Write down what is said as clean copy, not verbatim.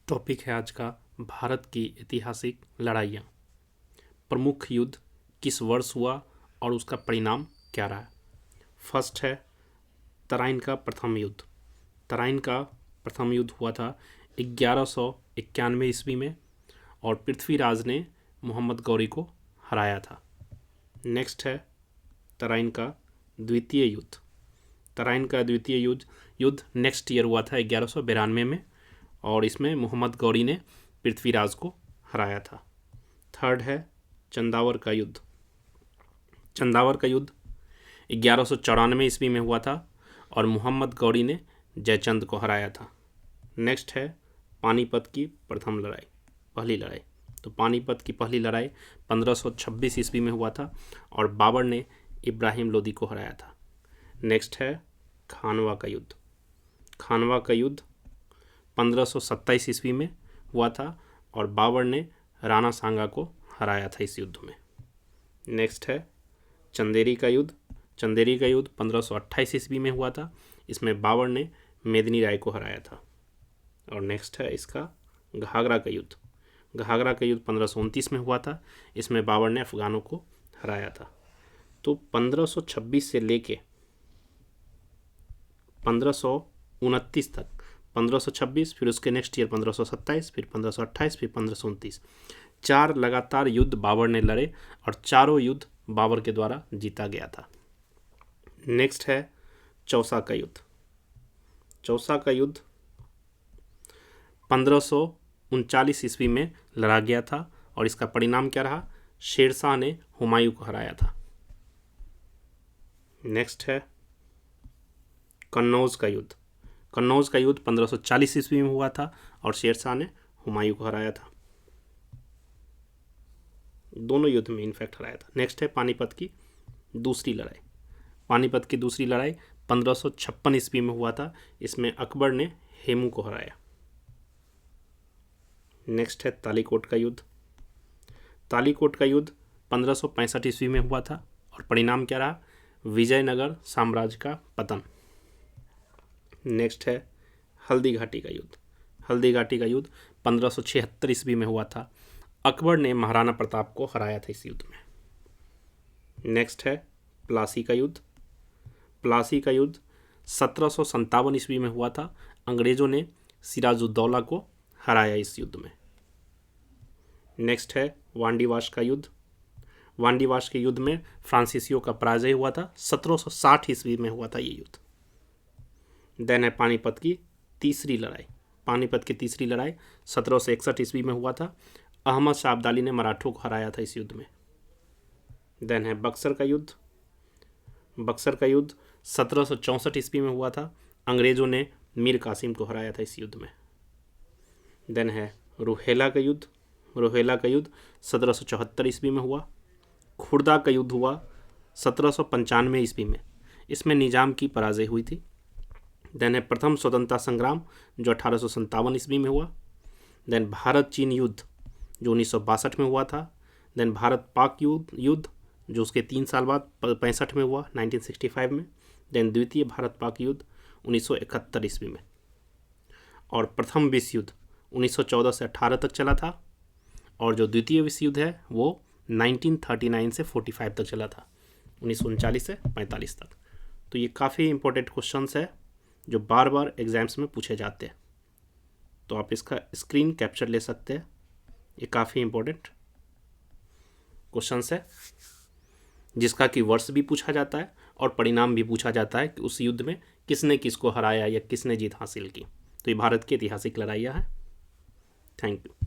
Topic है आज का भारत की ऐतिहासिक लड़ाइयाँ। प्रमुख युद्ध किस वर्ष हुआ और उसका परिणाम क्या रहा। फर्स्ट है तराइन का प्रथम युद्ध। तराइन का प्रथम युद्ध हुआ था 1191 ईस्वी में और पृथ्वीराज ने मोहम्मद गौरी को हराया था। नेक्स्ट है तराइन का द्वितीय युद्ध। तराइन का द्वितीय युद्ध नेक्स्ट ईयर हुआ था 1192 में और इसमें मोहम्मद गौरी ने पृथ्वीराज को हराया था। थर्ड है चंदावर का युद्ध। चंदावर का युद्ध 1194 ईस्वी में हुआ था और मोहम्मद गौरी ने जयचंद को हराया था। नेक्स्ट है पानीपत की प्रथम लड़ाई, पहली लड़ाई। तो पानीपत की पहली लड़ाई 1526 ईस्वी में हुआ था और बाबर ने इब्राहिम लोदी को हराया था। नेक्स्ट है खानवा का युद्ध। खानवा का युद्ध 1527 ईस्वी में हुआ था और बाबर ने राणा सांगा को हराया था इस युद्ध में। नेक्स्ट है चंदेरी का युद्ध। चंदेरी का युद्ध 1528 ईस्वी में हुआ था, इसमें बाबर ने मेदिनी राय को हराया था। और नेक्स्ट है इसका घाघरा का युद्ध। घाघरा का युद्ध 1529 में हुआ था, इसमें बाबर ने अफगानों को हराया था। तो 1526 से लेके 1529 तक, 1526 फिर उसके नेक्स्ट ईयर 1527 फिर 1528 फिर 1529, 4 लगातार युद्ध बाबर ने लड़े और चारों युद्ध बाबर के द्वारा जीता गया था। नेक्स्ट है चौसा का युद्ध। चौसा का युद्ध 1539 ईस्वी में लड़ा गया था और इसका परिणाम क्या रहा? शेरशाह ने हुमायूं को हराया था। नेक्स्ट है कन्नौज का युद्ध। कन्नौज का युद्ध 1540 ईस्वी में हुआ था और शेरशाह ने हुमायूं को हराया था। दोनों युद्ध में इनफैक्ट हराया था। नेक्स्ट है पानीपत की दूसरी लड़ाई। पानीपत की दूसरी लड़ाई 1556 ईस्वी में हुआ था, इसमें अकबर ने हेमू को हराया। नेक्स्ट है तालीकोट का युद्ध। तालीकोट का युद्ध 1565 ईस्वी में हुआ था और परिणाम क्या रहा? विजयनगर साम्राज्य का पतन। नेक्स्ट है हल्दी घाटी का युद्ध। हल्दी घाटी का युद्ध 1576 ईस्वी में हुआ था, अकबर ने महाराणा प्रताप को हराया था इस युद्ध में। नेक्स्ट है प्लासी का युद्ध। प्लासी का युद्ध 1757 ईस्वी में हुआ था, अंग्रेजों ने सिराजुद्दौला को हराया इस युद्ध में। नेक्स्ट है वांडीवाश का युद्ध। वांडीवाश के युद्ध में फ्रांसीसियों का पराजय हुआ था, 1760 ईस्वी में हुआ था ये युद्ध। देन है पानीपत की तीसरी लड़ाई। पानीपत की तीसरी लड़ाई 1761 ईस्वी में हुआ था, अहमद शाह अब्दाली ने मराठों को हराया था इस युद्ध में। देन है बक्सर का युद्ध। बक्सर का युद्ध 1764 ईस्वी में हुआ था, अंग्रेजों ने मीर कासिम को हराया था इस युद्ध में। देन है रुहेला का युद्ध। रुहेला का युद्ध 1774 ईस्वी में हुआ। खुर्दा का युद्ध हुआ 1795 ईस्वी में, इसमें निजाम की पराजय हुई थी। देन है प्रथम स्वतंत्रता संग्राम जो 1857 ईस्वी में हुआ। देन भारत चीन युद्ध जो 1962 में हुआ था। देन भारत पाक युद्ध जो उसके 3 साल बाद 65 में हुआ, 1965 में। देन द्वितीय भारत पाक युद्ध 1971 ईस्वी में। और प्रथम विश्व युद्ध 1914 से 18 तक चला था और जो द्वितीय विश्व युद्ध है वो 1939 से 45 तक चला था, 1939 से 45 तक। तो ये काफ़ी इंपॉर्टेंट क्वेश्चंस है जो बार बार एग्जाम्स में पूछे जाते हैं, तो आप इसका स्क्रीन कैप्चर ले सकते हैं। ये काफ़ी इंपॉर्टेंट क्वेश्चंस है जिसका कि वर्ष भी पूछा जाता है और परिणाम भी पूछा जाता है कि उस युद्ध में किसने किसको हराया या किसने जीत हासिल की। तो ये भारत की ऐतिहासिक लड़ाइयाँ हैं। Thank you.